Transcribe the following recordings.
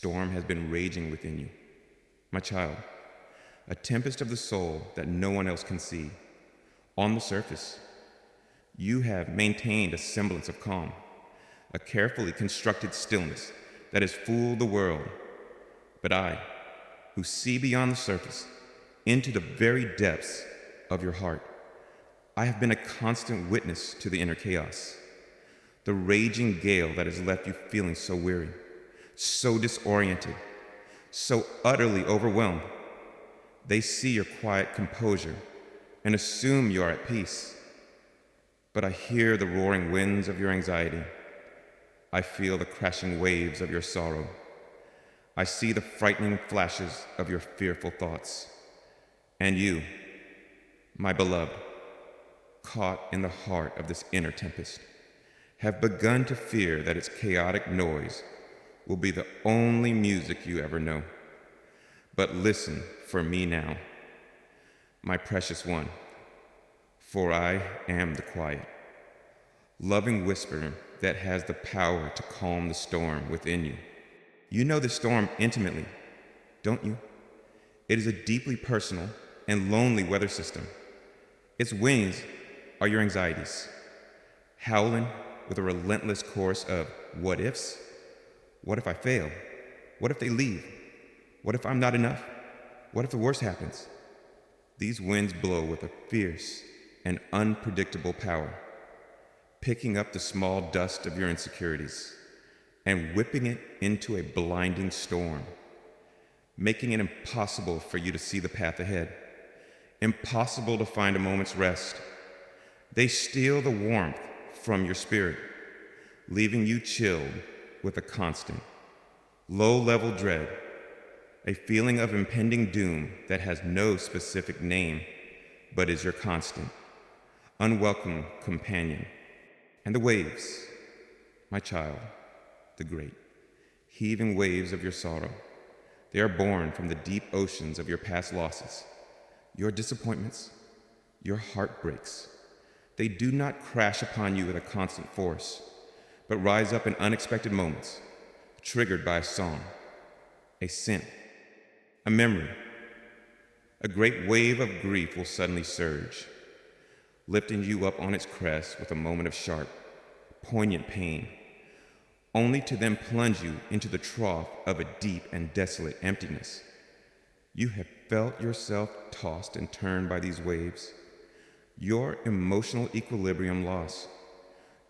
storm has been raging within you. My child, a tempest of the soul that no one else can see. On the surface, you have maintained a semblance of calm, a carefully constructed stillness that has fooled the world. But I, who see beyond the surface, into the very depths of your heart, I have been a constant witness to the inner chaos, the raging gale that has left you feeling so weary, so disoriented, so utterly overwhelmed. They see your quiet composure and assume you are at peace. But I hear the roaring winds of your anxiety. I feel the crashing waves of your sorrow. I see the frightening flashes of your fearful thoughts. And you, my beloved, caught in the heart of this inner tempest, have begun to fear that its chaotic noise will be the only music you ever know. But listen for me now, my precious one, for I am the quiet, loving whisper that has the power to calm the storm within you. You know the storm intimately, don't you? It is a deeply personal and lonely weather system. Its winds are your anxieties, howling with a relentless chorus of what ifs. What if I fail? What if they leave? What if I'm not enough? What if the worst happens? These winds blow with a fierce and unpredictable power, picking up the small dust of your insecurities and whipping it into a blinding storm, making it impossible for you to see the path ahead, impossible to find a moment's rest. They steal the warmth from your spirit, leaving you chilled with a constant, low-level dread, a feeling of impending doom that has no specific name, but is your constant, unwelcome companion. And the waves, my child, the great, heaving waves of your sorrow, they are born from the deep oceans of your past losses, your disappointments, your heartbreaks. They do not crash upon you with a constant force, but rise up in unexpected moments, triggered by a song, a scent, a memory. A great wave of grief will suddenly surge, lifting you up on its crest with a moment of sharp, poignant pain, only to then plunge you into the trough of a deep and desolate emptiness. You have felt yourself tossed and turned by these waves, your emotional equilibrium lost,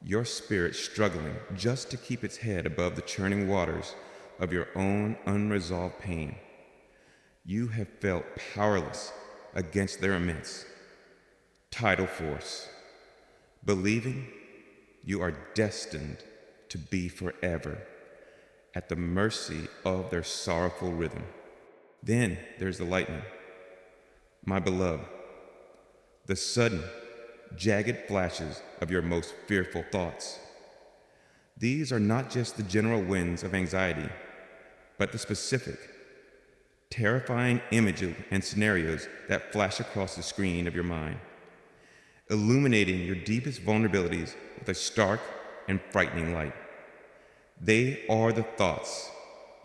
your spirit struggling just to keep its head above the churning waters of your own unresolved pain. You have felt powerless against their immense tidal force, believing you are destined to be forever at the mercy of their sorrowful rhythm. Then there's the lightning, my beloved, the sudden, jagged flashes of your most fearful thoughts. These are not just the general winds of anxiety, but the specific, terrifying images and scenarios that flash across the screen of your mind, illuminating your deepest vulnerabilities with a stark and frightening light. They are the thoughts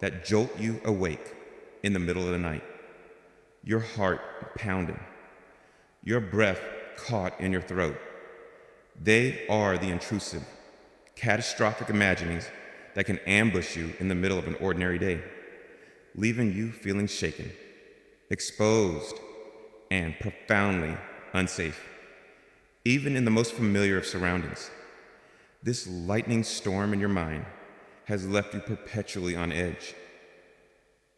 that jolt you awake in the middle of the night, your heart pounding, your breath caught in your throat. They are the intrusive, catastrophic imaginings that can ambush you in the middle of an ordinary day, leaving you feeling shaken, exposed, and profoundly unsafe, even in the most familiar of surroundings. This lightning storm in your mind has left you perpetually on edge,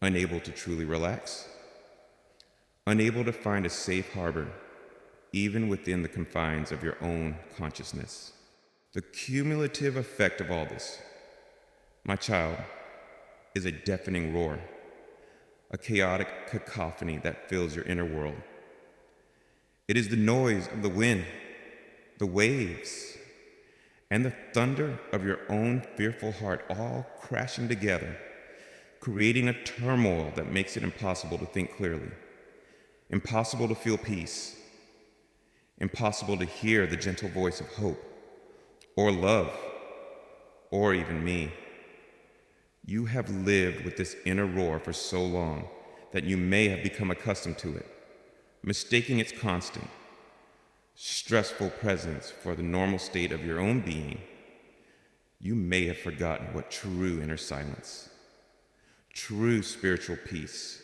unable to truly relax, unable to find a safe harbor, even within the confines of your own consciousness. The cumulative effect of all this, my child, is a deafening roar, a chaotic cacophony that fills your inner world. It is the noise of the wind, the waves, and the thunder of your own fearful heart all crashing together, creating a turmoil that makes it impossible to think clearly, impossible to feel peace, impossible to hear the gentle voice of hope, or love, or even me. You have lived with this inner roar for so long that you may have become accustomed to it, mistaking its constant, stressful presence for the normal state of your own being. You may have forgotten what true inner silence, true spiritual peace,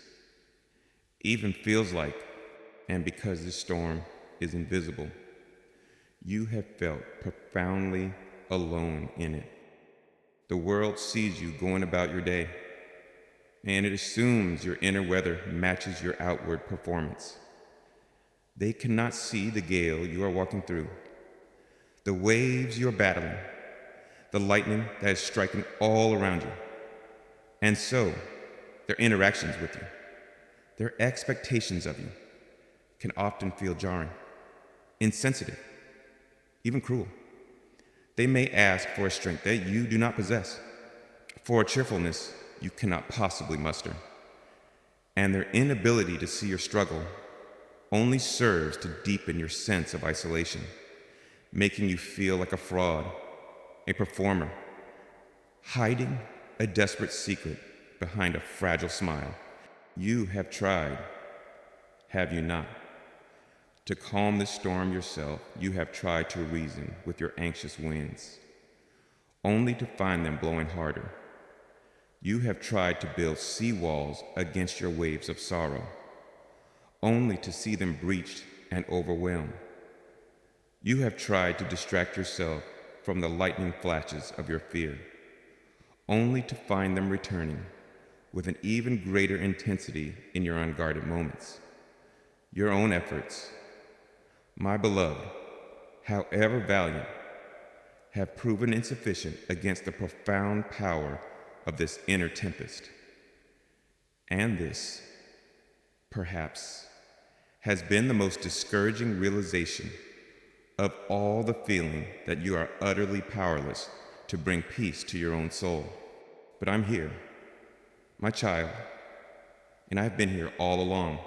even feels like, and because this storm is invisible, you have felt profoundly alone in it. The world sees you going about your day, and it assumes your inner weather matches your outward performance. They cannot see the gale you are walking through, the waves you are battling, the lightning that is striking all around you. And so, their interactions with you, their expectations of you, can often feel jarring, insensitive, even cruel. They may ask for a strength that you do not possess, for a cheerfulness you cannot possibly muster. And their inability to see your struggle only serves to deepen your sense of isolation, making you feel like a fraud, a performer, hiding a desperate secret behind a fragile smile. You have tried, have you not? To calm the storm yourself, you have tried to reason with your anxious winds, only to find them blowing harder. You have tried to build seawalls against your waves of sorrow, only to see them breached and overwhelmed. You have tried to distract yourself from the lightning flashes of your fear, only to find them returning with an even greater intensity in your unguarded moments. Your own efforts, my beloved, however valiant, have proven insufficient against the profound power of this inner tempest. And this, perhaps, has been the most discouraging realization of all the feeling that you are utterly powerless to bring peace to your own soul. But I'm here, my child, and I've been here all along,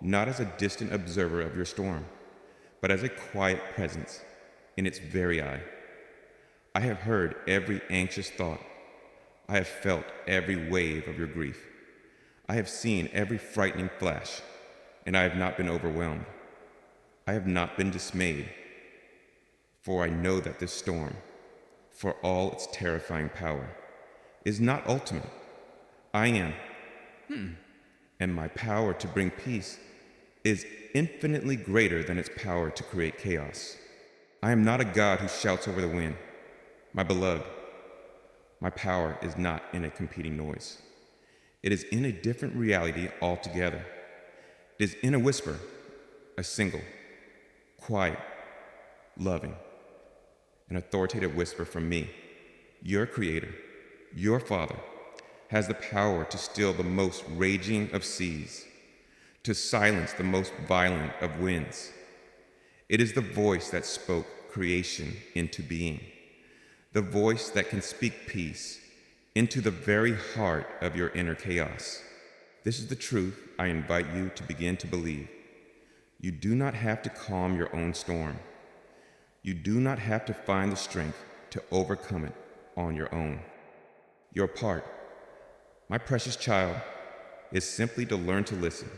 not as a distant observer of your storm, but as a quiet presence in its very eye. I have heard every anxious thought. I have felt every wave of your grief. I have seen every frightening flash, and I have not been overwhelmed. I have not been dismayed, for I know that this storm, for all its terrifying power, is not ultimate. I am, and my power to bring peace is infinitely greater than its power to create chaos. I am not a God who shouts over the wind. My beloved, my power is not in a competing noise. It is in a different reality altogether. It is in a whisper, a single, quiet, loving, and authoritative whisper from me. Your Creator, your Father, has the power to still the most raging of seas, to silence the most violent of winds. It is the voice that spoke creation into being, the voice that can speak peace into the very heart of your inner chaos. This is the truth I invite you to begin to believe. You do not have to calm your own storm. You do not have to find the strength to overcome it on your own. Your part, my precious child, is simply to learn to listen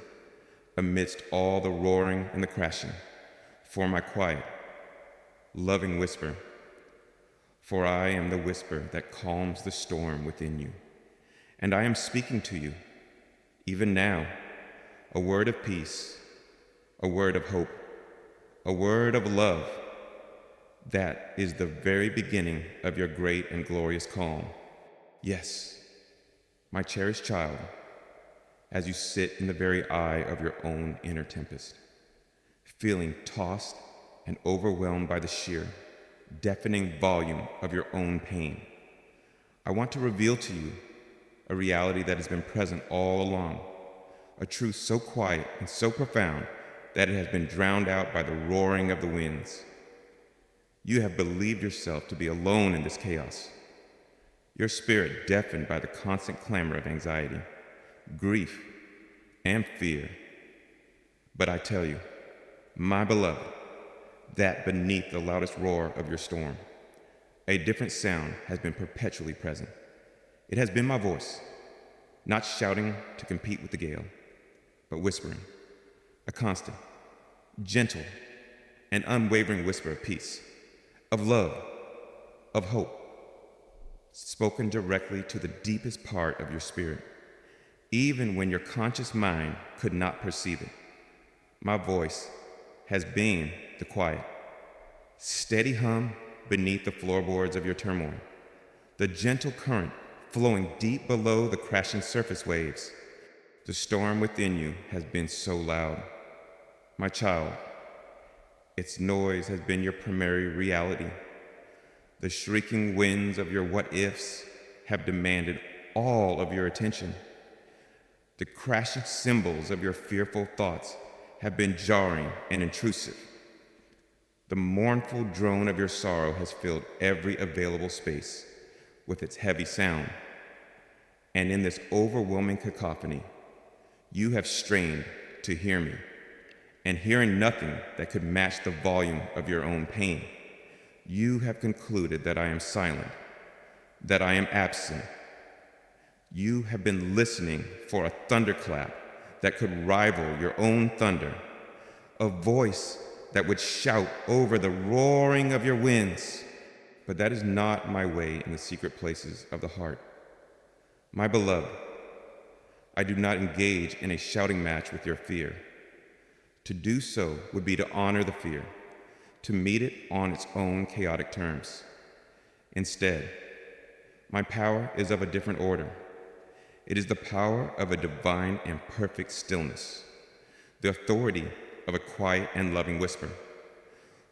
amidst all the roaring and the crashing for my quiet, loving whisper. For I am the whisper that calms the storm within you. And I am speaking to you, even now, a word of peace, a word of hope, a word of love. That is the very beginning of your great and glorious calm. Yes, my cherished child, as you sit in the very eye of your own inner tempest, feeling tossed and overwhelmed by the sheer, deafening volume of your own pain, I want to reveal to you a reality that has been present all along, a truth so quiet and so profound that it has been drowned out by the roaring of the winds. You have believed yourself to be alone in this chaos, your spirit deafened by the constant clamor of anxiety, grief, and fear. But I tell you, my beloved, that beneath the loudest roar of your storm, a different sound has been perpetually present. It has been my voice, not shouting to compete with the gale, but whispering, a constant, gentle, and unwavering whisper of peace, of love, of hope, spoken directly to the deepest part of your spirit, even when your conscious mind could not perceive it. My voice has been the quiet, steady hum beneath the floorboards of your turmoil, the gentle current flowing deep below the crashing surface waves. The storm within you has been so loud. My child, its noise has been your primary reality. The shrieking winds of your what-ifs have demanded all of your attention. The crashing cymbals of your fearful thoughts have been jarring and intrusive. The mournful drone of your sorrow has filled every available space with its heavy sound. And in this overwhelming cacophony, you have strained to hear me, and hearing nothing that could match the volume of your own pain, you have concluded that I am silent, that I am absent. You have been listening for a thunderclap that could rival your own thunder, a voice that would shout over the roaring of your winds. But that is not my way in the secret places of the heart. My beloved, I do not engage in a shouting match with your fear. To do so would be to honor the fear, to meet it on its own chaotic terms. Instead, my power is of a different order. It is the power of a divine and perfect stillness, the authority of a quiet and loving whisper.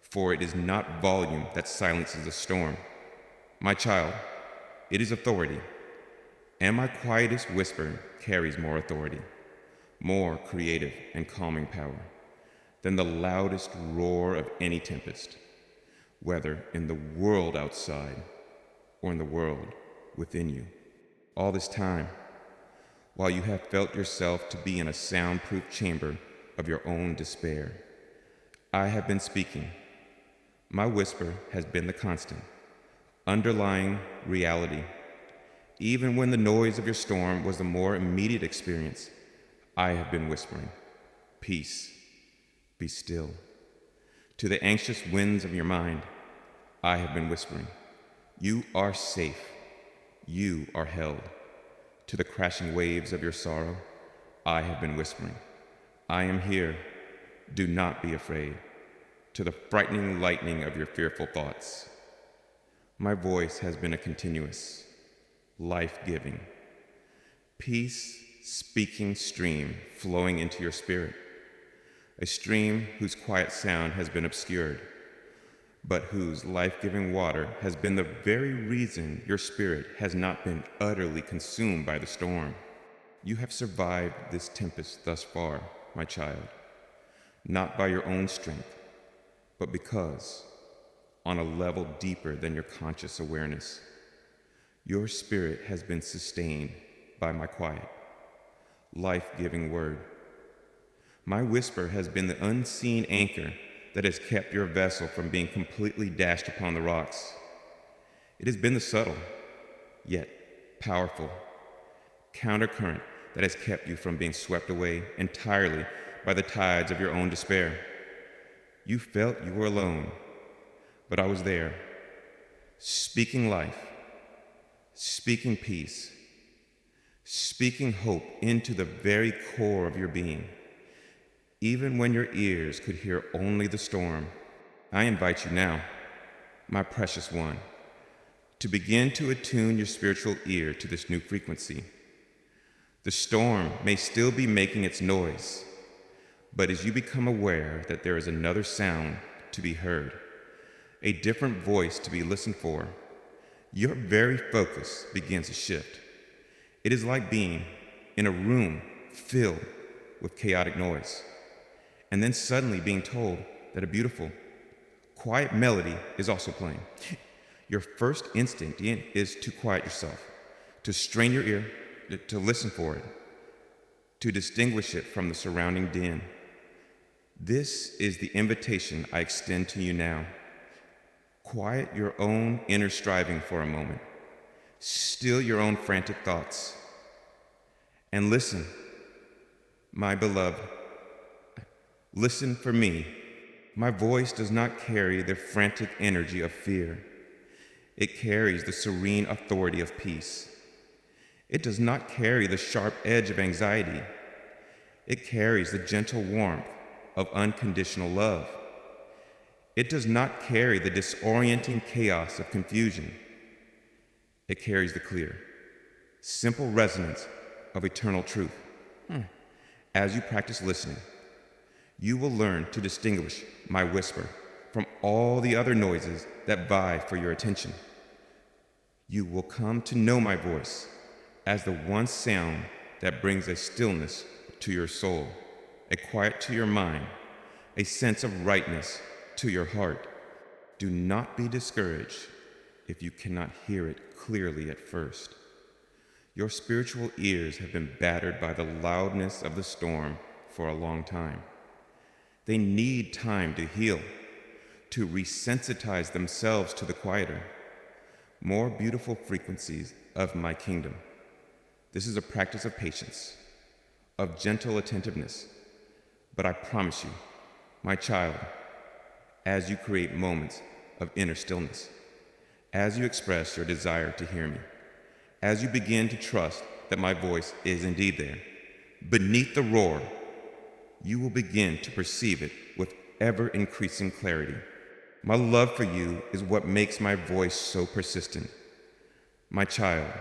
For it is not volume that silences a storm. My child, it is authority. And my quietest whisper carries more authority, more creative and calming power than the loudest roar of any tempest, whether in the world outside or in the world within you. All this time, while you have felt yourself to be in a soundproof chamber of your own despair, I have been speaking. My whisper has been the constant, underlying reality. Even when the noise of your storm was the more immediate experience, I have been whispering, peace, be still. To the anxious winds of your mind, I have been whispering, you are safe, you are held. To the crashing waves of your sorrow, I have been whispering, I am here, do not be afraid. To the frightening lightning of your fearful thoughts, my voice has been a continuous, life-giving, peace-speaking stream flowing into your spirit, a stream whose quiet sound has been obscured, but whose life-giving water has been the very reason your spirit has not been utterly consumed by the storm. You have survived this tempest thus far, my child, not by your own strength, but because, on a level deeper than your conscious awareness, your spirit has been sustained by my quiet, life-giving word. My whisper has been the unseen anchor that has kept your vessel from being completely dashed upon the rocks. It has been the subtle, yet powerful, countercurrent that has kept you from being swept away entirely by the tides of your own despair. You felt you were alone, but I was there, speaking life, speaking peace, speaking hope into the very core of your being. Even when your ears could hear only the storm, I invite you now, my precious one, to begin to attune your spiritual ear to this new frequency. The storm may still be making its noise, but as you become aware that there is another sound to be heard, a different voice to be listened for, your very focus begins to shift. It is like being in a room filled with chaotic noise, and then suddenly being told that a beautiful, quiet melody is also playing. Your first instinct is to quiet yourself, to strain your ear, to listen for it, to distinguish it from the surrounding din. This is the invitation I extend to you now. Quiet your own inner striving for a moment. Still your own frantic thoughts. And listen, my beloved, listen for me. My voice does not carry the frantic energy of fear. It carries the serene authority of peace. It does not carry the sharp edge of anxiety. It carries the gentle warmth of unconditional love. It does not carry the disorienting chaos of confusion. It carries the clear, simple resonance of eternal truth. As you practice listening, you will learn to distinguish my whisper from all the other noises that vie for your attention. You will come to know my voice as the one sound that brings a stillness to your soul, a quiet to your mind, a sense of rightness to your heart. Do not be discouraged if you cannot hear it clearly at first. Your spiritual ears have been battered by the loudness of the storm for a long time. They need time to heal, to resensitize themselves to the quieter, more beautiful frequencies of my kingdom. This is a practice of patience, of gentle attentiveness. But I promise you, my child, as you create moments of inner stillness, as you express your desire to hear me, as you begin to trust that my voice is indeed there, beneath the roar, you will begin to perceive it with ever-increasing clarity. My love for you is what makes my voice so persistent. My child,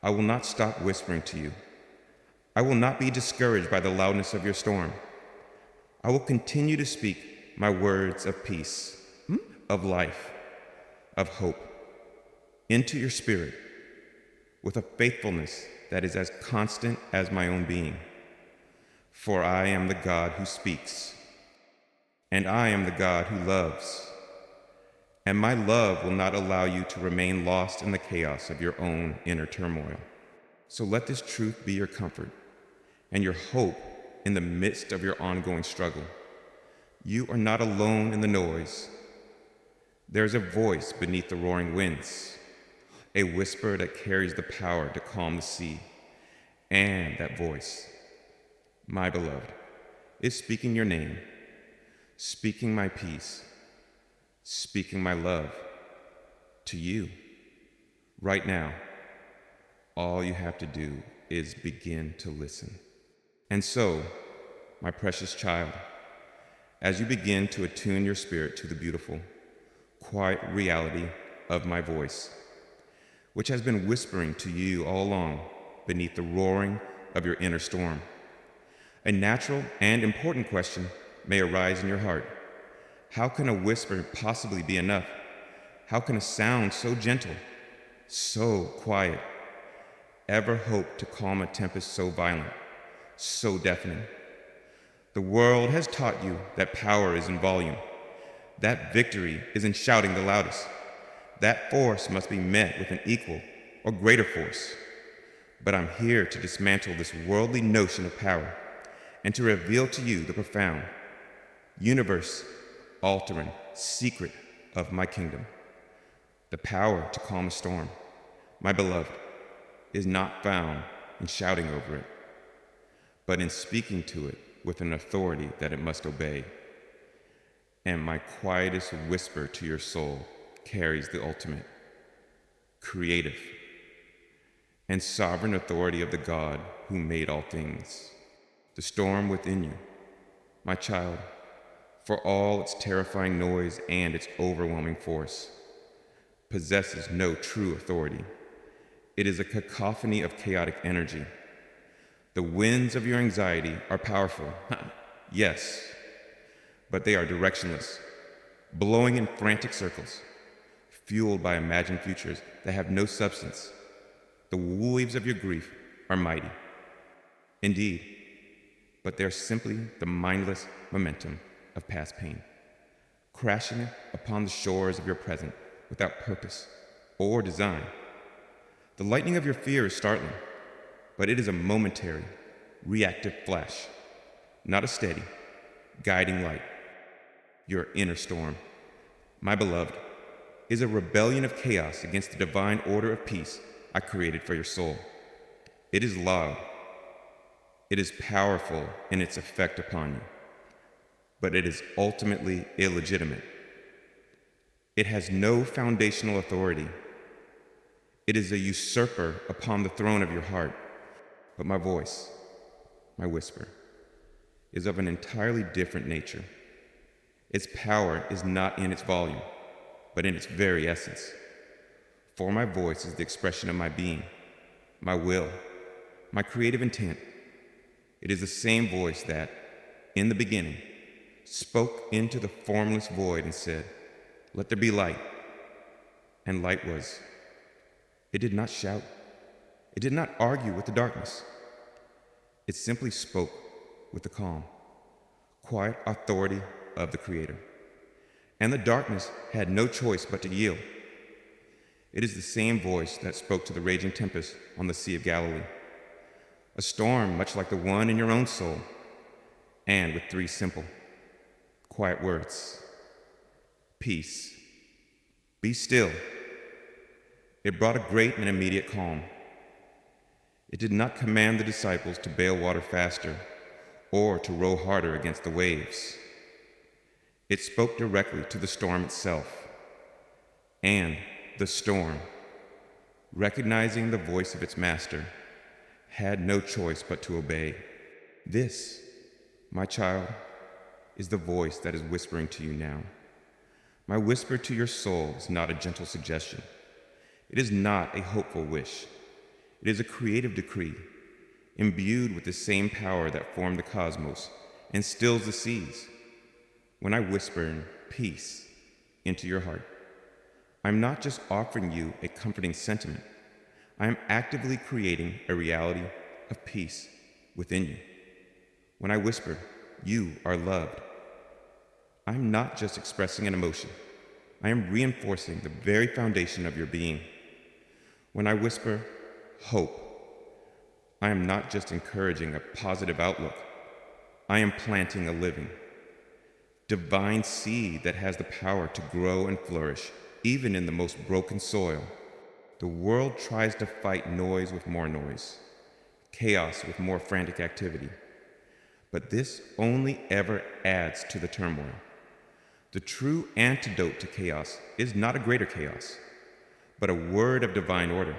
I will not stop whispering to you. I will not be discouraged by the loudness of your storm. I will continue to speak my words of peace, of life, of hope, into your spirit, with a faithfulness that is as constant as my own being. For I am the God who speaks, and I am the God who loves, and my love will not allow you to remain lost in the chaos of your own inner turmoil. So let this truth be your comfort and your hope in the midst of your ongoing struggle. You are not alone in the noise. There is a voice beneath the roaring winds, a whisper that carries the power to calm the sea. And that voice, my beloved, is speaking your name, speaking my peace, speaking my love to you. Right now, all you have to do is begin to listen. And so, my precious child, as you begin to attune your spirit to the beautiful, quiet reality of my voice, which has been whispering to you all along beneath the roaring of your inner storm, a natural and important question may arise in your heart. How can a whisper possibly be enough? How can a sound so gentle, so quiet, ever hope to calm a tempest so violent, so deafening? The world has taught you that power is in volume, that victory is in shouting the loudest, that force must be met with an equal or greater force. But I'm here to dismantle this worldly notion of power and to reveal to you the profound, universe-altering secret of my kingdom. The power to calm a storm, my beloved, is not found in shouting over it, but in speaking to it with an authority that it must obey. And my quietest whisper to your soul carries the ultimate, creative, and sovereign authority of the God who made all things. The storm within you, my child, for all its terrifying noise and its overwhelming force, possesses no true authority. It is a cacophony of chaotic energy. The winds of your anxiety are powerful, yes, but they are directionless, blowing in frantic circles, fueled by imagined futures that have no substance. The waves of your grief are mighty, indeed, but they're simply the mindless momentum of past pain, crashing upon the shores of your present without purpose or design. The lightning of your fear is startling, but it is a momentary, reactive flash, not a steady, guiding light. Your inner storm, my beloved, is a rebellion of chaos against the divine order of peace I created for your soul. It is loud. It is powerful in its effect upon you, but it is ultimately illegitimate. It has no foundational authority. It is a usurper upon the throne of your heart. But my voice, my whisper, is of an entirely different nature. Its power is not in its volume, but in its very essence. For my voice is the expression of my being, my will, my creative intent. It is the same voice that, in the beginning, spoke into the formless void and said, "Let there be light." And light was. It did not shout. It did not argue with the darkness. It simply spoke with the calm, quiet authority of the Creator. And the darkness had no choice but to yield. It is the same voice that spoke to the raging tempest on the Sea of Galilee, a storm much like the one in your own soul, and with three simple, quiet words: peace, be still. It brought a great and immediate calm. It did not command the disciples to bail water faster or to row harder against the waves. It spoke directly to the storm itself. And the storm, recognizing the voice of its master, had no choice but to obey. This, my child, is the voice that is whispering to you now. My whisper to your soul is not a gentle suggestion. It is not a hopeful wish. It is a creative decree, imbued with the same power that formed the cosmos and stills the seas. When I whisper peace into your heart, I'm not just offering you a comforting sentiment. I am actively creating a reality of peace within you. When I whisper, you are loved, I'm not just expressing an emotion. I am reinforcing the very foundation of your being. When I whisper hope, I am not just encouraging a positive outlook. I am planting a living, divine seed that has the power to grow and flourish, even in the most broken soil. The world tries to fight noise with more noise, chaos with more frantic activity. But this only ever adds to the turmoil. The true antidote to chaos is not a greater chaos, but a word of divine order.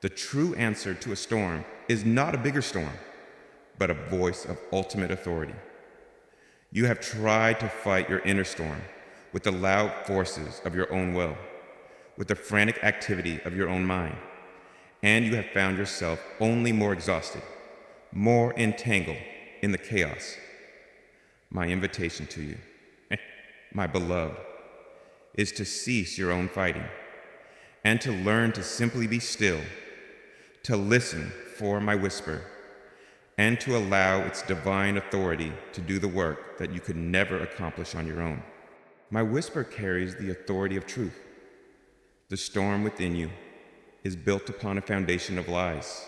The true answer to a storm is not a bigger storm, but a voice of ultimate authority. You have tried to fight your inner storm with the loud forces of your own will, with the frantic activity of your own mind, and you have found yourself only more exhausted, more entangled in the chaos. My invitation to you, my beloved, is to cease your own fighting and to learn to simply be still, to listen for my whisper, and to allow its divine authority to do the work that you could never accomplish on your own. My whisper carries the authority of truth. The storm within you is built upon a foundation of lies.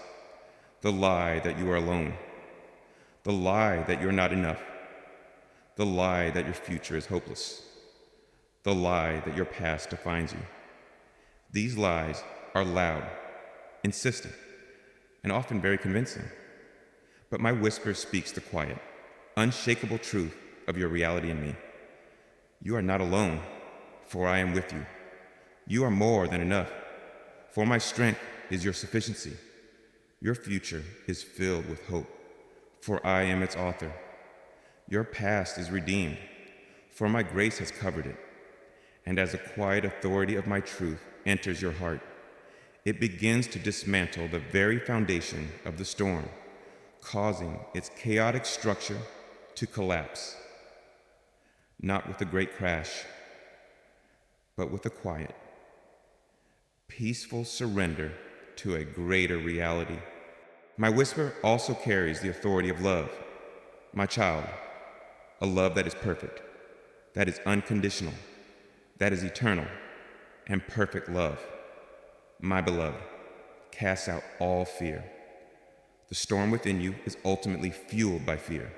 The lie that you are alone. The lie that you're not enough. The lie that your future is hopeless. The lie that your past defines you. These lies are loud, insistent, and often very convincing. But my whisper speaks the quiet, unshakable truth of your reality in me. You are not alone, for I am with you. You are more than enough, for my strength is your sufficiency. Your future is filled with hope, for I am its author. Your past is redeemed, for my grace has covered it. And as the quiet authority of my truth enters your heart, it begins to dismantle the very foundation of the storm, causing its chaotic structure to collapse. Not with a great crash, but with a quiet, peaceful surrender to a greater reality. My whisper also carries the authority of love. My child, a love that is perfect, that is unconditional, that is eternal, and perfect love. My beloved, casts out all fear. The storm within you is ultimately fueled by fear,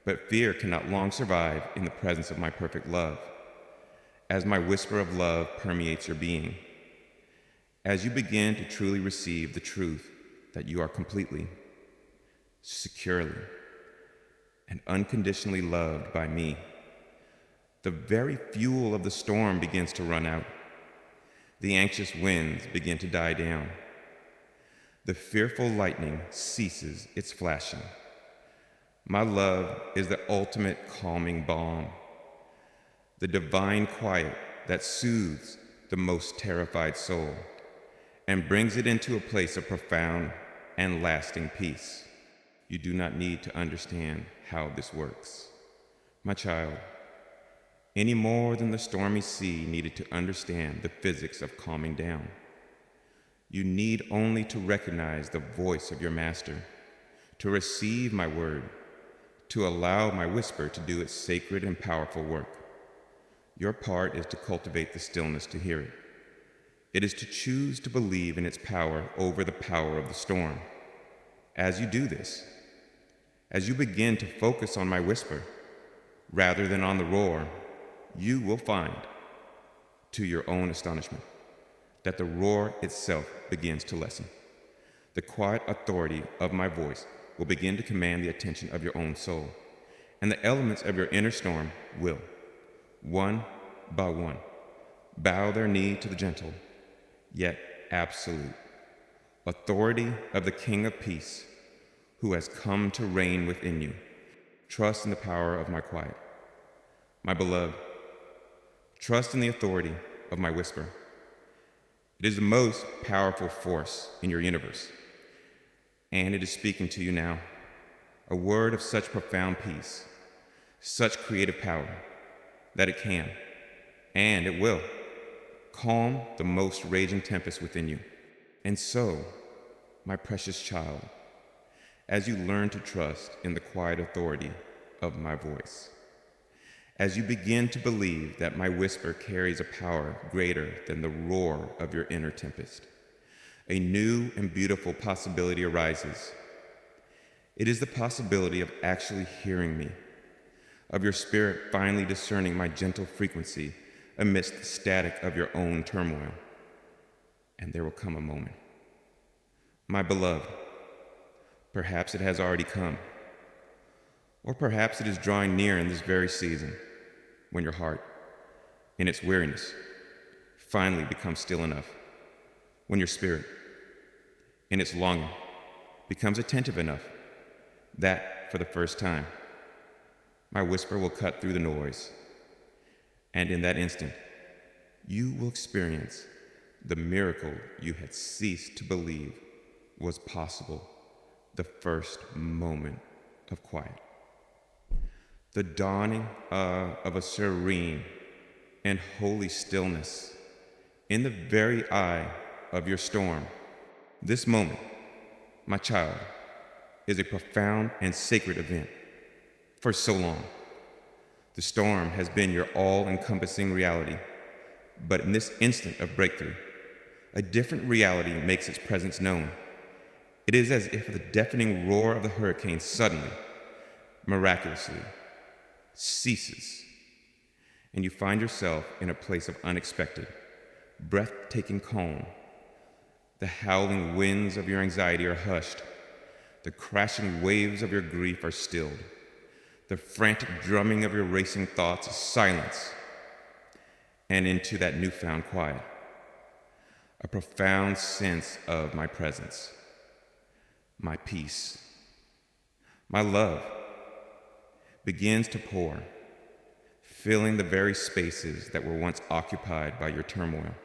but fear cannot long survive in the presence of my perfect love. as my whisper of love permeates your being, as you begin to truly receive the truth that you are completely, securely, and unconditionally loved by me, the very fuel of the storm begins to run out. The anxious winds begin to die down. The fearful lightning ceases its flashing. My love is the ultimate calming balm, the divine quiet that soothes the most terrified soul and brings it into a place of profound and lasting peace. You do not need to understand how this works, my child, any more than the stormy sea needed to understand the physics of calming down. You need only to recognize the voice of your master, to receive my word, to allow my whisper to do its sacred and powerful work. Your part is to cultivate the stillness to hear it. It is to choose to believe in its power over the power of the storm. As you do this, as you begin to focus on my whisper rather than on the roar, you will find, to your own astonishment, that the roar itself begins to lessen. The quiet authority of my voice will begin to command the attention of your own soul, and the elements of your inner storm will, one by one, bow their knee to the gentle, yet absolute authority of the King of Peace, who has come to reign within you. Trust in the power of my quiet. My beloved, trust in the authority of my whisper. It is the most powerful force in your universe, and it is speaking to you now, a word of such profound peace, such creative power, that it can, and it will, calm the most raging tempest within you. And so, my precious child, as you learn to trust in the quiet authority of my voice, as you begin to believe that my whisper carries a power greater than the roar of your inner tempest, a new and beautiful possibility arises. It is the possibility of actually hearing me, of your spirit finally discerning my gentle frequency amidst the static of your own turmoil. And there will come a moment, my beloved, perhaps it has already come, or perhaps it is drawing near in this very season, when your heart, in its weariness, finally becomes still enough, when your spirit, in its longing, becomes attentive enough that, for the first time, my whisper will cut through the noise, and in that instant, you will experience the miracle you had ceased to believe was possible, the first moment of quiet. The dawning of a serene and holy stillness in the very eye of your storm. This moment, my child, is a profound and sacred event. For so long, the storm has been your all-encompassing reality, but in this instant of breakthrough, a different reality makes its presence known. It is as if the deafening roar of the hurricane suddenly, miraculously, ceases, and you find yourself in a place of unexpected, breathtaking calm. The howling winds of your anxiety are hushed. The crashing waves of your grief are stilled. The frantic drumming of your racing thoughts is silenced. And into that newfound quiet, a profound sense of my presence, my peace, my love begins to pour, filling the very spaces that were once occupied by your turmoil.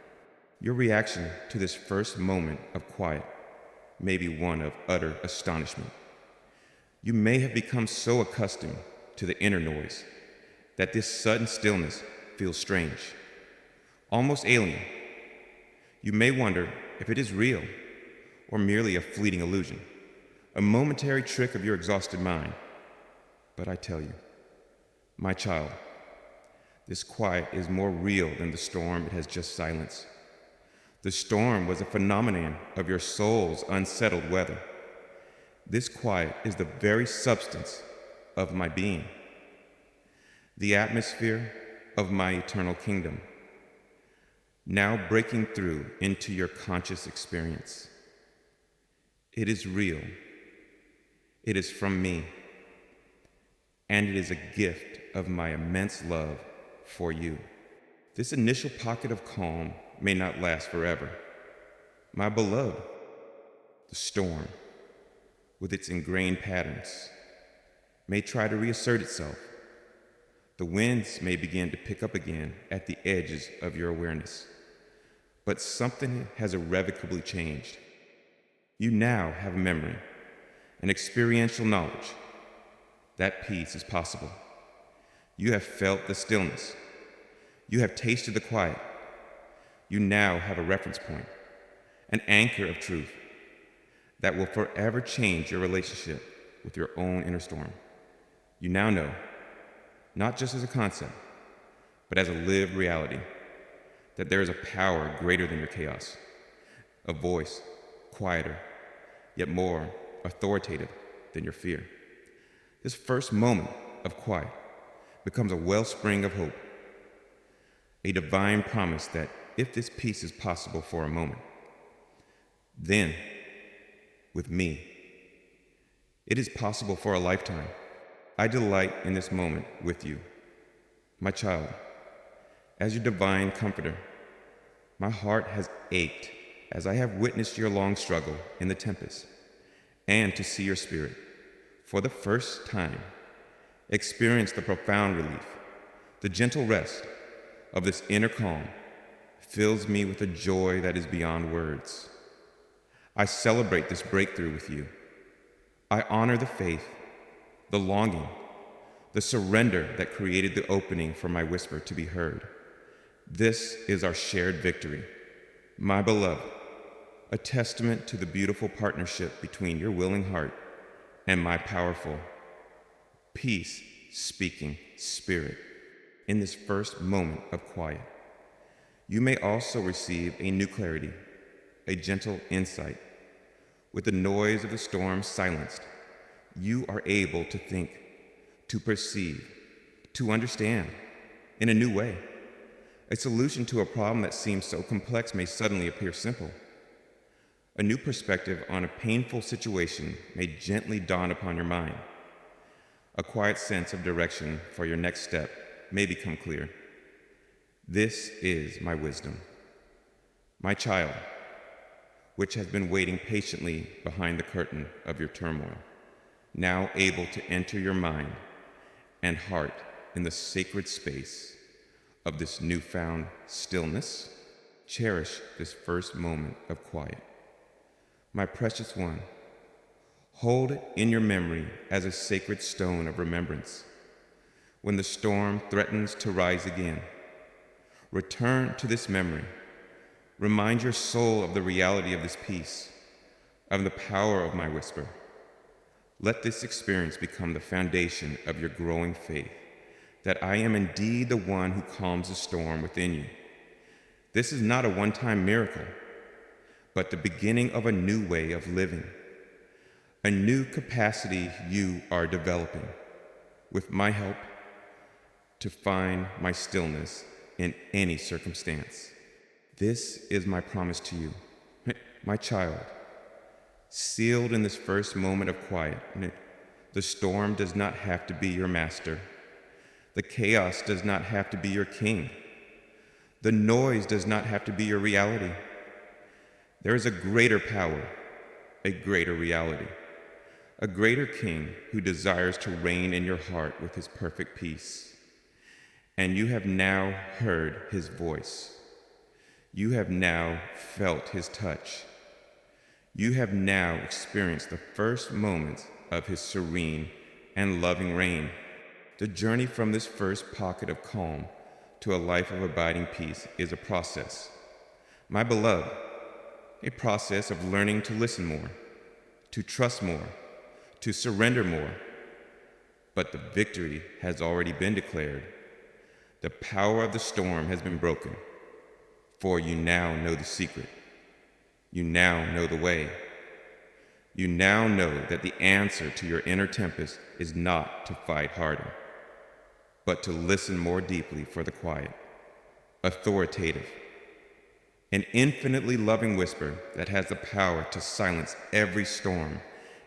Your reaction to this first moment of quiet may be one of utter astonishment. You may have become so accustomed to the inner noise that this sudden stillness feels strange, almost alien. You may wonder if it is real or merely a fleeting illusion, a momentary trick of your exhausted mind. But I tell you, my child, this quiet is more real than the storm it has just silenced. The storm was a phenomenon of your soul's unsettled weather. This quiet is the very substance of my being, the atmosphere of my eternal kingdom. now breaking through into your conscious experience. It is real. It is from me. And it is a gift of my immense love for you. This initial pocket of calm may not last forever. My beloved, the storm, with its ingrained patterns, may try to reassert itself. The winds may begin to pick up again at the edges of your awareness. But something has irrevocably changed. You now have a memory, an experiential knowledge. That peace is possible. You have felt the stillness. You have tasted the quiet. You now have a reference point, an anchor of truth that will forever change your relationship with your own inner storm. You now know, not just as a concept, but as a lived reality, that there is a power greater than your chaos, a voice quieter, yet more authoritative than your fear. This first moment of quiet becomes a wellspring of hope, a divine promise that if this peace is possible for a moment, then, with me, it is possible for a lifetime. I delight in this moment with you, my child. As your divine comforter, my heart has ached as I have witnessed your long struggle in the tempest, and to see your spirit, for the first time, experience the profound relief, the gentle rest of this inner calm fills me with a joy that is beyond words. I celebrate this breakthrough with you. I honor the faith, the longing, the surrender that created the opening for my whisper to be heard. This is our shared victory. My beloved, a testament to the beautiful partnership between your willing heart and my powerful, peace-speaking spirit. In this first moment of quiet, you may also receive a new clarity, a gentle insight. With the noise of the storm silenced, you are able to think, to perceive, to understand in a new way. A solution to a problem that seems so complex may suddenly appear simple. A new perspective on a painful situation may gently dawn upon your mind. A quiet sense of direction for your next step may become clear. This is my wisdom, my child, which has been waiting patiently behind the curtain of your turmoil, now able to enter your mind and heart in the sacred space of this newfound stillness. Cherish this first moment of quiet. My precious one, hold it in your memory as a sacred stone of remembrance. When the storm threatens to rise again, return to this memory. Remind your soul of the reality of this peace, of the power of my whisper. Let this experience become the foundation of your growing faith, that I am indeed the one who calms the storm within you. This is not a one-time miracle, but the beginning of a new way of living, a new capacity you are developing, with my help, to find my stillness in any circumstance. This is my promise to you, my child. Sealed in this first moment of quiet, the storm does not have to be your master. The chaos does not have to be your king. The noise does not have to be your reality. There is a greater power, a greater reality, a greater king who desires to reign in your heart with his perfect peace. And you have now heard his voice. You have now felt his touch. You have now experienced the first moments of his serene and loving reign. The journey from this first pocket of calm to a life of abiding peace is a process. My beloved, a process of learning to listen more, to trust more, to surrender more. But the victory has already been declared. The power of the storm has been broken, for you now know the secret. You now know the way. You now know that the answer to your inner tempest is not to fight harder, but to listen more deeply for the quiet, authoritative, an infinitely loving whisper that has the power to silence every storm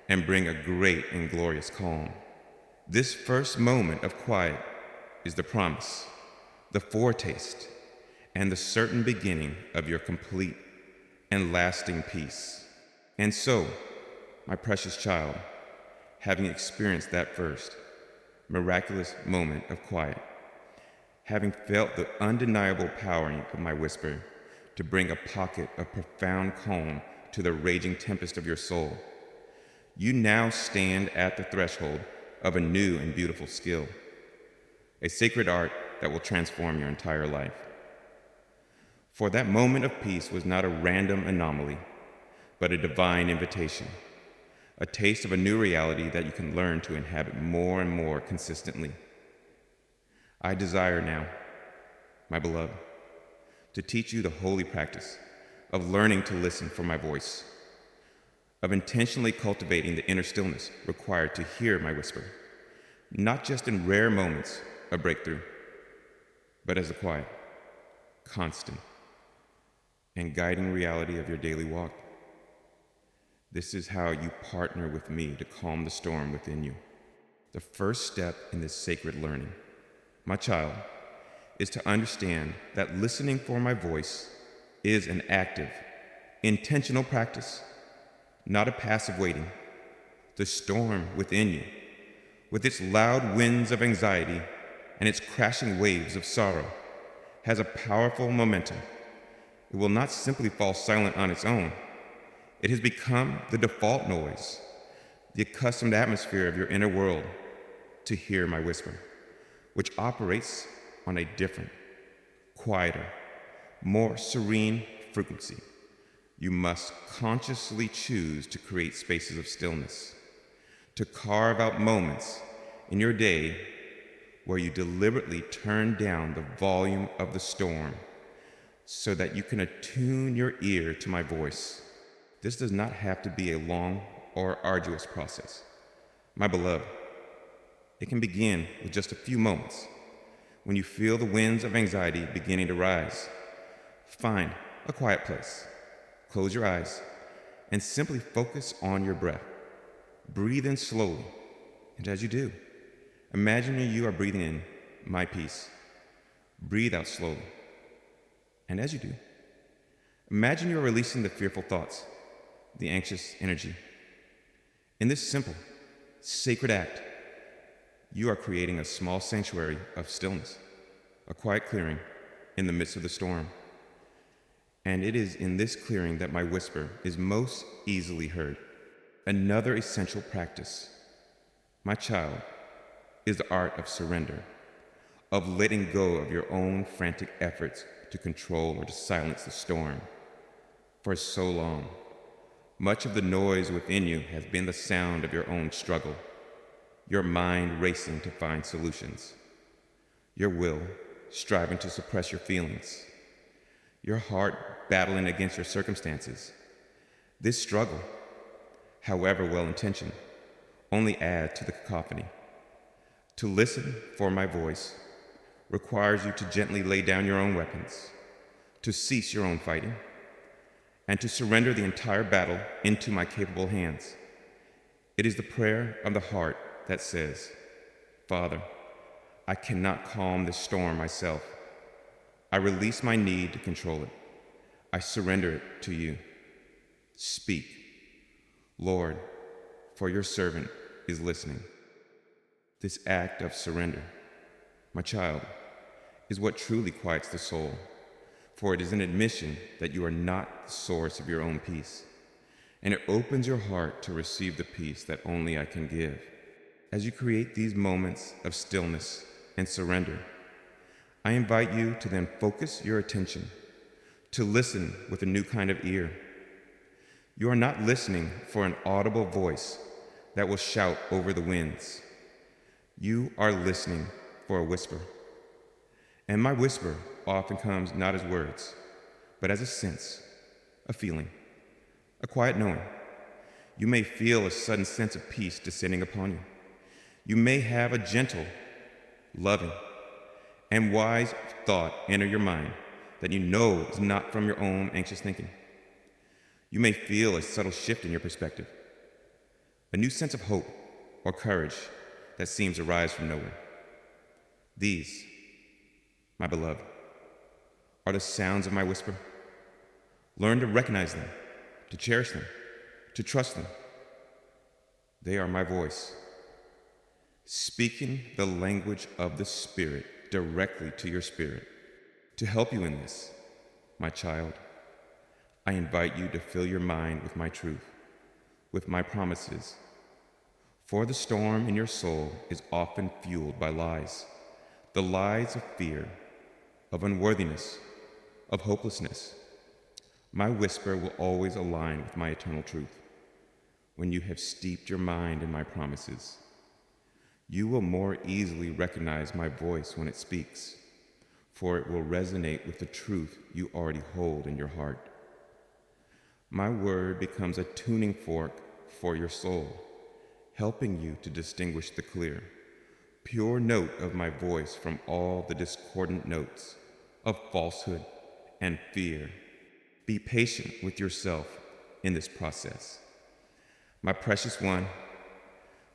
and bring a great and glorious calm. This first moment of quiet is the promise, the foretaste, and the certain beginning of your complete and lasting peace. And so, my precious child, having experienced that first miraculous moment of quiet, having felt the undeniable powering of my whisper to bring a pocket of profound calm to the raging tempest of your soul, you now stand at the threshold of a new and beautiful skill, a sacred art that will transform your entire life. For that moment of peace was not a random anomaly, but a divine invitation, a taste of a new reality that you can learn to inhabit more and more consistently. I desire now, my beloved, to teach you the holy practice of learning to listen for my voice, of intentionally cultivating the inner stillness required to hear my whisper, not just in rare moments of breakthrough, but as the quiet, constant, and guiding reality of your daily walk. This is how you partner with me to calm the storm within you. The first step in this sacred learning, my child, is to understand that listening for my voice is an active, intentional practice, not a passive waiting. The storm within you, with its loud winds of anxiety and its crashing waves of sorrow, has a powerful momentum. It will not simply fall silent on its own. It has become the default noise, the accustomed atmosphere of your inner world to hear my whisper, which operates on a different, quieter, more serene frequency. You must consciously choose to create spaces of stillness, to carve out moments in your day where you deliberately turn down the volume of the storm so that you can attune your ear to my voice. This does not have to be a long or arduous process. My beloved, it can begin with just a few moments. When you feel the winds of anxiety beginning to rise, find a quiet place, close your eyes, and simply focus on your breath. Breathe in slowly, and as you do, imagine you are breathing in my peace. Breathe out slowly. And as you do, imagine you are releasing the fearful thoughts, the anxious energy. In this simple, sacred act, you are creating a small sanctuary of stillness, a quiet clearing in the midst of the storm. And it is in this clearing that my whisper is most easily heard. Another essential practice, my child, is the art of surrender, of letting go of your own frantic efforts to control or to silence the storm. For so long, much of the noise within you has been the sound of your own struggle, your mind racing to find solutions, your will striving to suppress your feelings, your heart battling against your circumstances. This struggle, however well-intentioned, only adds to the cacophony. To listen for my voice requires you to gently lay down your own weapons, to cease your own fighting, and to surrender the entire battle into my capable hands. It is the prayer of the heart that says, Father, I cannot calm this storm myself. I release my need to control it. I surrender it to you. Speak, Lord, for your servant is listening. This act of surrender, my child, is what truly quiets the soul, for it is an admission that you are not the source of your own peace, and it opens your heart to receive the peace that only I can give. As you create these moments of stillness and surrender, I invite you to then focus your attention, to listen with a new kind of ear. You are not listening for an audible voice that will shout over the winds. You are listening for a whisper. And my whisper often comes not as words, but as a sense, a feeling, a quiet knowing. You may feel a sudden sense of peace descending upon you. You may have a gentle, loving, and wise thought enter your mind that you know is not from your own anxious thinking. You may feel a subtle shift in your perspective, a new sense of hope or courage that seems to rise from nowhere. These, my beloved, are the sounds of my whisper. Learn to recognize them, to cherish them, to trust them. They are my voice, speaking the language of the Spirit directly to your spirit. To help you in this, my child, I invite you to fill your mind with my truth, with my promises. For the storm in your soul is often fueled by lies, the lies of fear, of unworthiness, of hopelessness. My whisper will always align with my eternal truth. When you have steeped your mind in my promises, you will more easily recognize my voice when it speaks, for it will resonate with the truth you already hold in your heart. My word becomes a tuning fork for your soul, helping you to distinguish the clear, pure note of my voice from all the discordant notes of falsehood and fear. Be patient with yourself in this process. My precious one,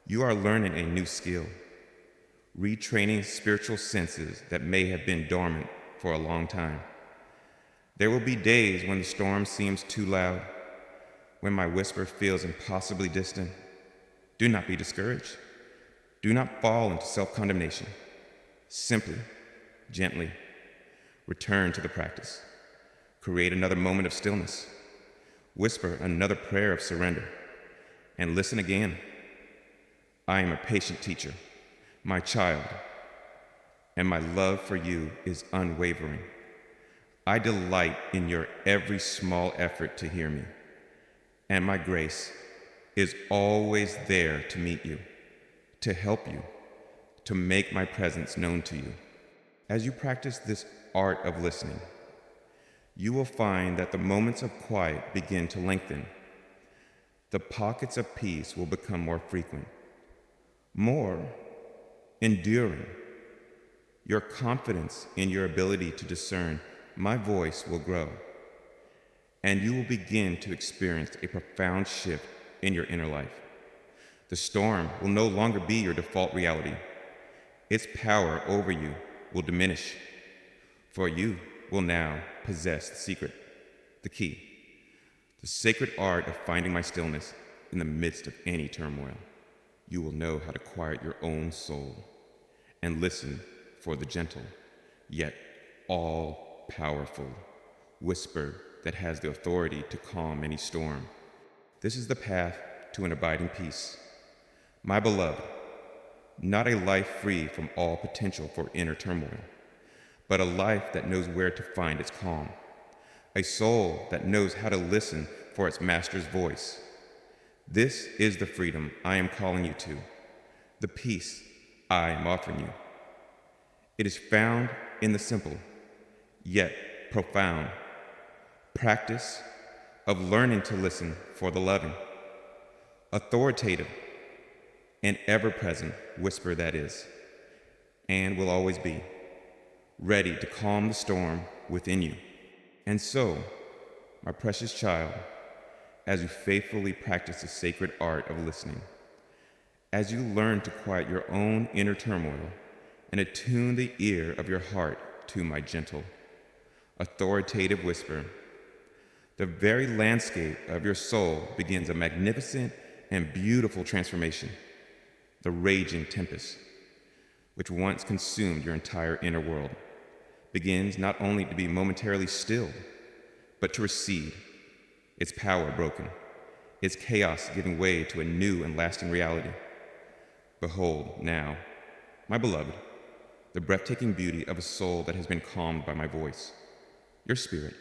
you are learning a new skill, retraining spiritual senses that may have been dormant for a long time. There will be days when the storm seems too loud, when my whisper feels impossibly distant. Do not be discouraged. Do not fall into self-condemnation. Simply, gently, return to the practice. Create another moment of stillness. Whisper another prayer of surrender. And listen again. I am a patient teacher, my child, and my love for you is unwavering. I delight in your every small effort to hear me, and my grace is always there to meet you, to help you, to make my presence known to you. As you practice this art of listening, you will find that the moments of quiet begin to lengthen. The pockets of peace will become more frequent, more enduring. Your confidence in your ability to discern my voice will grow, and you will begin to experience a profound shift in your inner life. The storm will no longer be your default reality. Its power over you will diminish, for you will now possess the secret, the key, the sacred art of finding my stillness in the midst of any turmoil. You will know how to quiet your own soul and listen for the gentle, yet all-powerful whisper that has the authority to calm any storm. This is the path to an abiding peace. My beloved, not a life free from all potential for inner turmoil, but a life that knows where to find its calm, a soul that knows how to listen for its master's voice. This is the freedom I am calling you to, the peace I am offering you. It is found in the simple, yet profound, practice of learning to listen for the loving, authoritative, and ever-present whisper that is, and will always be, ready to calm the storm within you. And so, my precious child, as you faithfully practice the sacred art of listening, as you learn to quiet your own inner turmoil and attune the ear of your heart to my gentle, authoritative whisper, the very landscape of your soul begins a magnificent and beautiful transformation. The raging tempest, which once consumed your entire inner world, begins not only to be momentarily stilled, but to recede, its power broken, its chaos giving way to a new and lasting reality. Behold now, my beloved, the breathtaking beauty of a soul that has been calmed by my voice. Your spirit,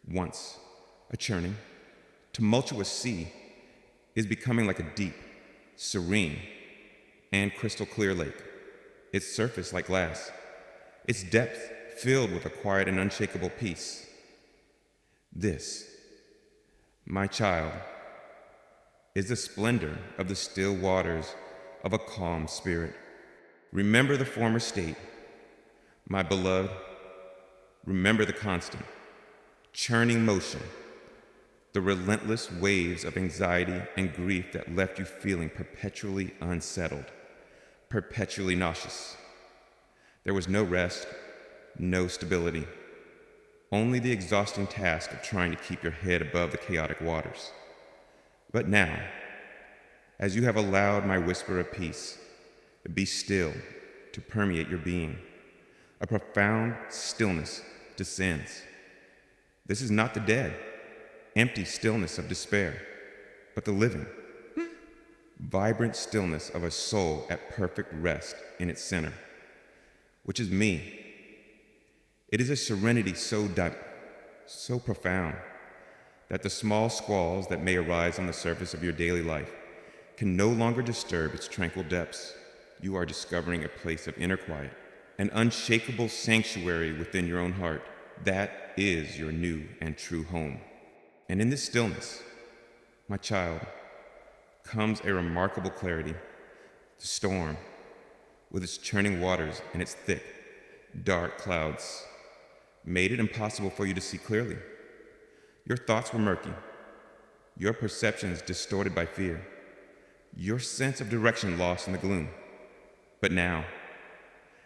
once a churning, tumultuous sea, is becoming like a deep, serene, and crystal clear lake, its surface like glass, its depth filled with a quiet and unshakable peace. This, my child, is the splendor of the still waters of a calm spirit. Remember the former state, my beloved, Remember the constant, churning motion, the relentless waves of anxiety and grief that left you feeling perpetually unsettled, perpetually nauseous. There was no rest, no stability, only the exhausting task of trying to keep your head above the chaotic waters. But now, as you have allowed my whisper of peace, be still, to permeate your being, a profound stillness descends. This is not the dead, empty stillness of despair, but the living, vibrant stillness of a soul at perfect rest in its center, which is me. It is a serenity so profound that the small squalls that may arise on the surface of your daily life can no longer disturb its tranquil depths. You are discovering a place of inner quiet, an unshakable sanctuary within your own heart. That is your new and true home. And in this stillness, my child, comes a remarkable clarity. The storm, with its churning waters and its thick, dark clouds, made it impossible for you to see clearly. Your thoughts were murky, your perceptions distorted by fear, your sense of direction lost in the gloom. But now,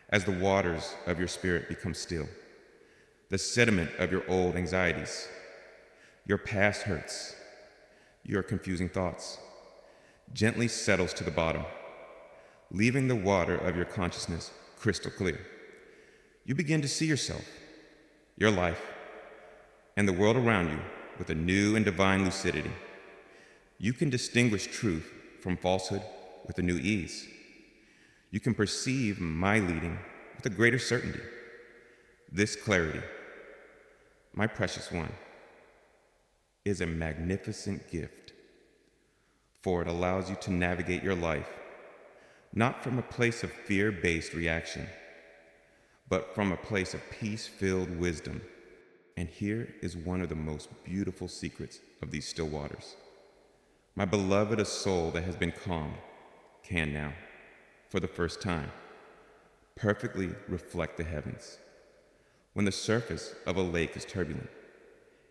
as the waters of your spirit become still, the sediment of your old anxieties, your past hurts, your confusing thoughts, gently settles to the bottom, leaving the water of your consciousness crystal clear. You begin to see yourself, your life, and the world around you with a new and divine lucidity. You can distinguish truth from falsehood with a new ease. You can perceive my leading with a greater certainty. This clarity, my precious one, is a magnificent gift, for it allows you to navigate your life not from a place of fear-based reaction, but from a place of peace-filled wisdom. And here is one of the most beautiful secrets of these still waters. My beloved, a soul that has been calmed can now, for the first time, perfectly reflect the heavens. When the surface of a lake is turbulent,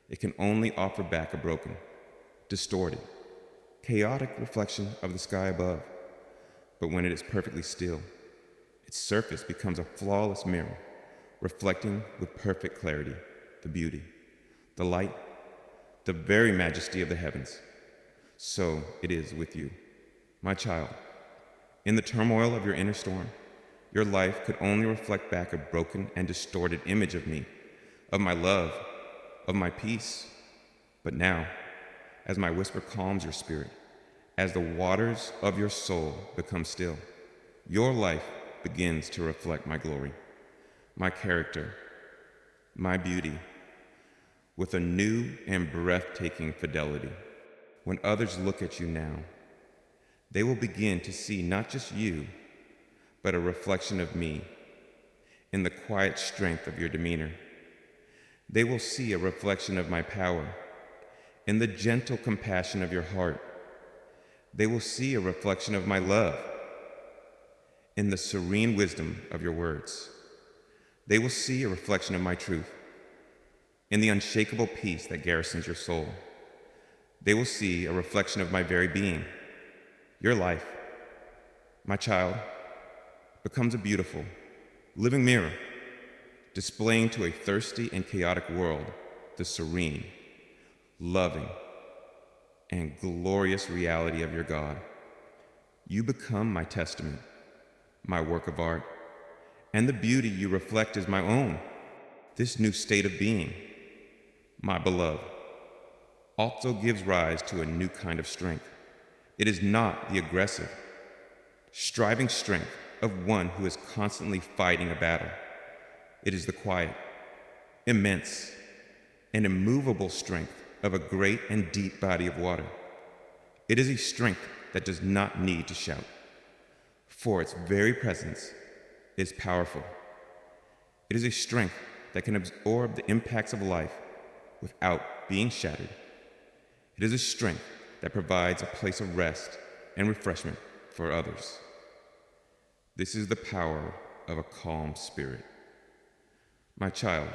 it can only offer back a broken, distorted, chaotic reflection of the sky above. But when it is perfectly still, its surface becomes a flawless mirror, reflecting with perfect clarity the beauty, the light, the very majesty of the heavens. So it is with you, my child. In the turmoil of your inner storm, your life could only reflect back a broken and distorted image of me, of my love, of my peace. But now, as my whisper calms your spirit, as the waters of your soul become still, your life begins to reflect my glory, my character, my beauty, with a new and breathtaking fidelity. When others look at you now, they will begin to see not just you, but a reflection of me in the quiet strength of your demeanor. They will see a reflection of my power in the gentle compassion of your heart. They will see a reflection of my love in the serene wisdom of your words. They will see a reflection of my truth in the unshakable peace that garrisons your soul. They will see a reflection of my very being. Your life, my child, becomes a beautiful, living mirror, displaying to a thirsty and chaotic world the serene, loving, and glorious reality of your God. You become my testament, my work of art, and the beauty you reflect is my own. This new state of being, my beloved, also gives rise to a new kind of strength. It is not the aggressive, striving strength of one who is constantly fighting a battle. It is the quiet, immense, and immovable strength of a great and deep body of water. It is a strength that does not need to shout, for its very presence is powerful. It is a strength that can absorb the impacts of life without being shattered. It is a strength that provides a place of rest and refreshment for others. This is the power of a calm spirit. My child,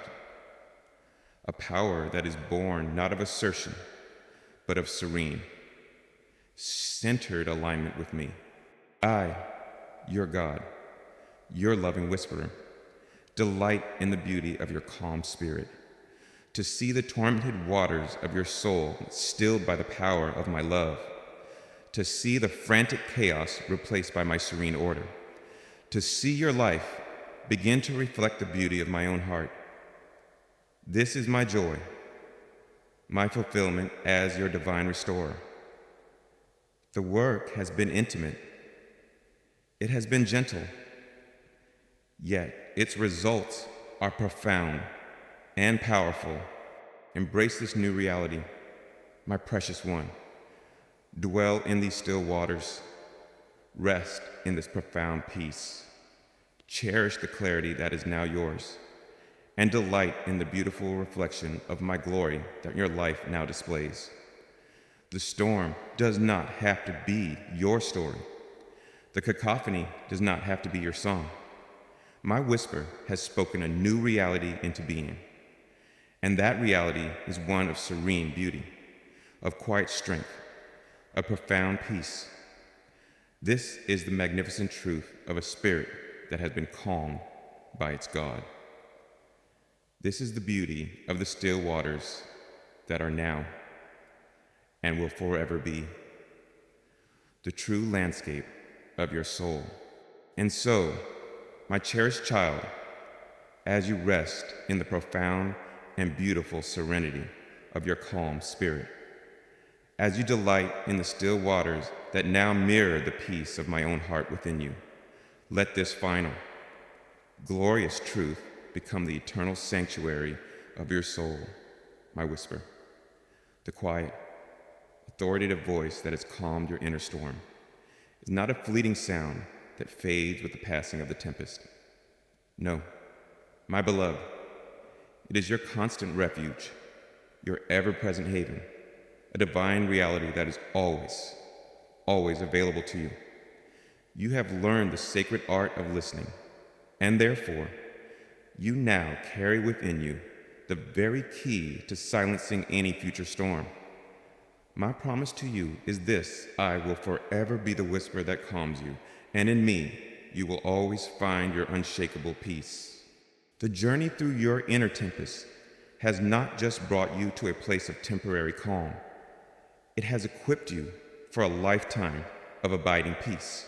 a power that is born not of assertion, but of serene, centered alignment with me. I, your God, your loving whisperer, delight in the beauty of your calm spirit, to see the tormented waters of your soul stilled by the power of my love, to see the frantic chaos replaced by my serene order, to see your life begin to reflect the beauty of my own heart. This is my joy, my fulfillment as your divine restorer. The work has been intimate. It has been gentle, yet its results are profound and powerful. Embrace this new reality, my precious one. Dwell in these still waters. Rest in this profound peace. Cherish the clarity that is now yours, and delight in the beautiful reflection of my glory that your life now displays. The storm does not have to be your story. The cacophony does not have to be your song. My whisper has spoken a new reality into being, and that reality is one of serene beauty, of quiet strength, of profound peace. This is the magnificent truth of a spirit that has been calmed by its God. This is the beauty of the still waters that are now and will forever be, the true landscape of your soul. And so, my cherished child, as you rest in the profound and beautiful serenity of your calm spirit, as you delight in the still waters that now mirror the peace of my own heart within you, let this final, glorious truth become the eternal sanctuary of your soul, my whisper, the quiet, authoritative voice that has calmed your inner storm. Is not a fleeting sound that fades with the passing of the tempest. No, my beloved, it is your constant refuge, your ever-present haven, a divine reality that is always, always available to you. You have learned the sacred art of listening, and therefore, you now carry within you the very key to silencing any future storm. My promise to you is this: I will forever be the whisper that calms you, and in me you will always find your unshakable peace. The journey through your inner tempest has not just brought you to a place of temporary calm. It has equipped you for a lifetime of abiding peace.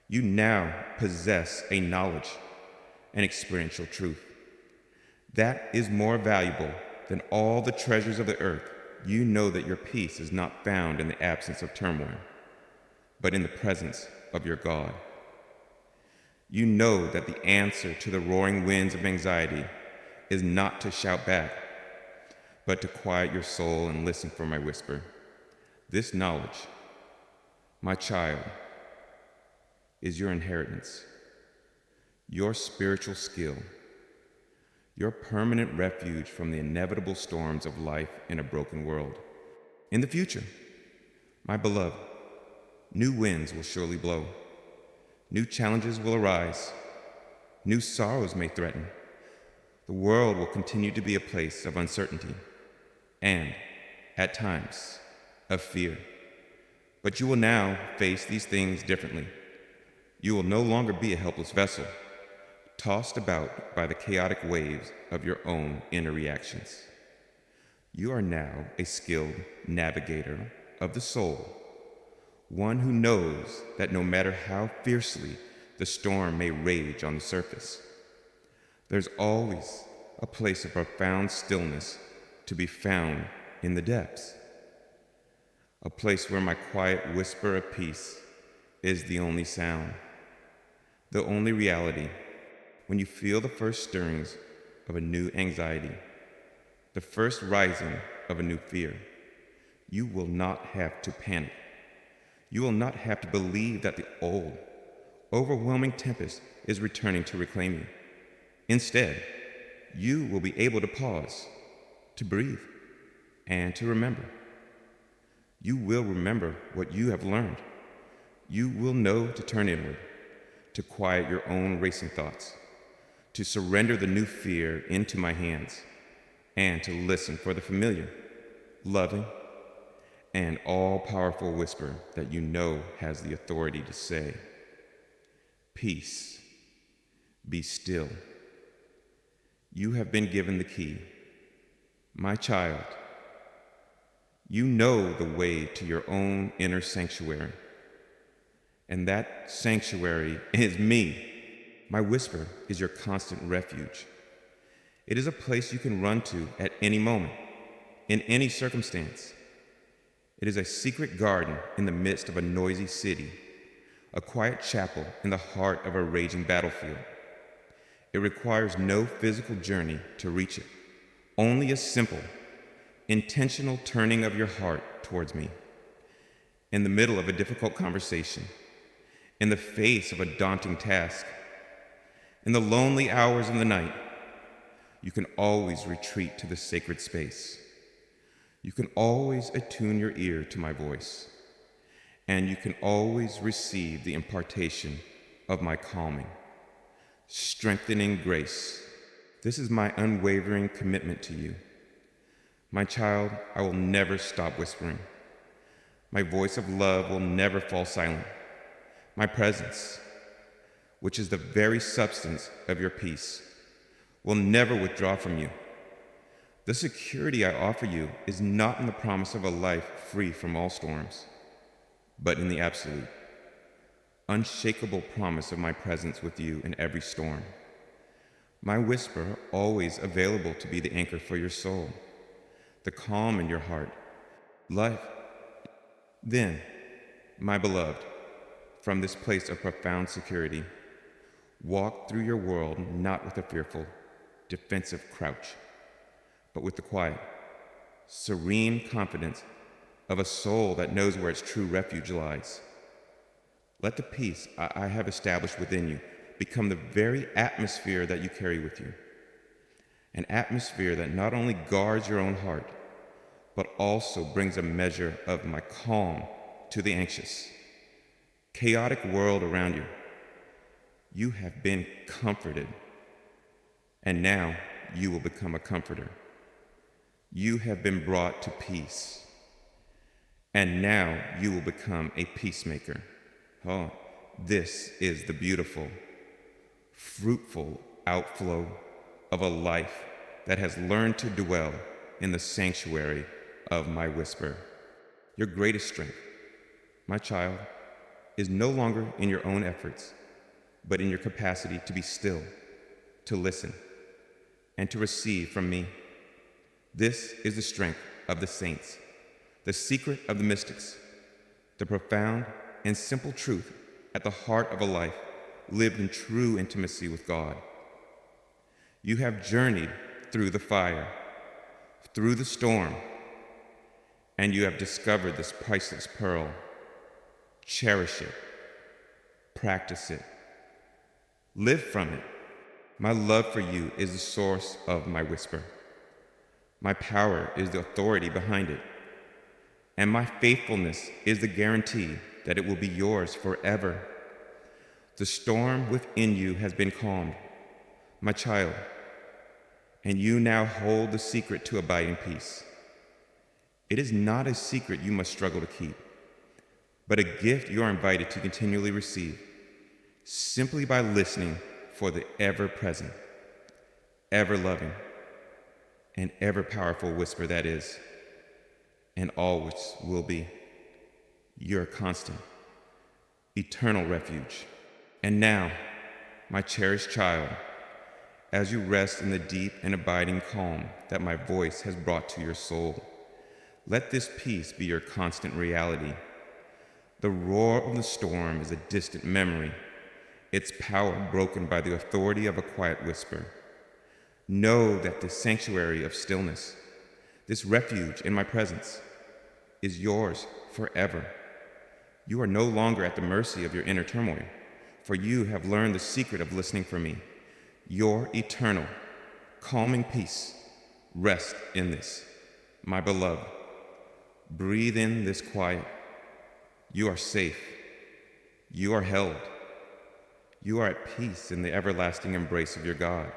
You now possess a knowledge and experiential truth that is more valuable than all the treasures of the earth. You know that your peace is not found in the absence of turmoil, but in the presence of your God. You know that the answer to the roaring winds of anxiety is not to shout back, but to quiet your soul and listen for my whisper. This knowledge, my child, is your inheritance, your spiritual skill, your permanent refuge from the inevitable storms of life in a broken world. In the future, my beloved, new winds will surely blow. New challenges will arise. New sorrows may threaten. The world will continue to be a place of uncertainty and, at times, of fear. But you will now face these things differently. You will no longer be a helpless vessel, tossed about by the chaotic waves of your own inner reactions. You are now a skilled navigator of the soul, one who knows that no matter how fiercely the storm may rage on the surface, there's always a place of profound stillness to be found in the depths, a place where my quiet whisper of peace is the only sound, the only reality. When you feel the first stirrings of a new anxiety, the first rising of a new fear, you will not have to panic. You will not have to believe that the old, overwhelming tempest is returning to reclaim you. Instead, you will be able to pause, to breathe, and to remember. You will remember what you have learned. You will know to turn inward, to quiet your own racing thoughts, to surrender the new fear into my hands, and to listen for the familiar, loving, and all-powerful whisper that you know has the authority to say, "Peace, be still." You have been given the key. My child, you know the way to your own inner sanctuary. And that sanctuary is me. My whisper is your constant refuge. It is a place you can run to at any moment, in any circumstance. It is a secret garden in the midst of a noisy city, a quiet chapel in the heart of a raging battlefield. It requires no physical journey to reach it, only a simple, intentional turning of your heart towards me. In the middle of a difficult conversation, in the face of a daunting task, in the lonely hours of the night, you can always retreat to the sacred space. You can always attune your ear to my voice, and you can always receive the impartation of my calming, strengthening grace. This is my unwavering commitment to you. My child, I will never stop whispering. My voice of love will never fall silent. My presence, which is the very substance of your peace, will never withdraw from you. The security I offer you is not in the promise of a life free from all storms, but in the absolute, unshakable promise of my presence with you in every storm. My whisper, always available to be the anchor for your soul, the calm in your heart, life. Then, my beloved, from this place of profound security, walk through your world not with a fearful, defensive crouch, but with the quiet, serene confidence of a soul that knows where its true refuge lies. Let the peace I have established within you become the very atmosphere that you carry with you. An atmosphere that not only guards your own heart, but also brings a measure of my calm to the anxious, chaotic world around you. You have been comforted, and now you will become a comforter. You have been brought to peace, and now you will become a peacemaker. Oh, this is the beautiful, fruitful outflow of a life that has learned to dwell in the sanctuary of my whisper. Your greatest strength, my child, is no longer in your own efforts, but in your capacity to be still, to listen, and to receive from me. This is the strength of the saints, the secret of the mystics, the profound and simple truth at the heart of a life lived in true intimacy with God. You have journeyed through the fire, through the storm, and you have discovered this priceless pearl. Cherish it, practice it, live from it. My love for you is the source of my whisper. My power is the authority behind it, and my faithfulness is the guarantee that it will be yours forever. The storm within you has been calmed, my child, and you now hold the secret to abiding peace. It is not a secret you must struggle to keep, but a gift you are invited to continually receive, simply by listening for the ever-present, ever-loving, and ever-powerful whisper that is, and always will be, your constant, eternal refuge. And now, my cherished child, as you rest in the deep and abiding calm that my voice has brought to your soul, let this peace be your constant reality. The roar of the storm is a distant memory, its power broken by the authority of a quiet whisper. Know that this sanctuary of stillness, this refuge in my presence, is yours forever. You are no longer at the mercy of your inner turmoil, for you have learned the secret of listening for me. Your eternal, calming peace rests in this, my beloved. Breathe in this quiet. You are safe. You are held. You are at peace in the everlasting embrace of your God.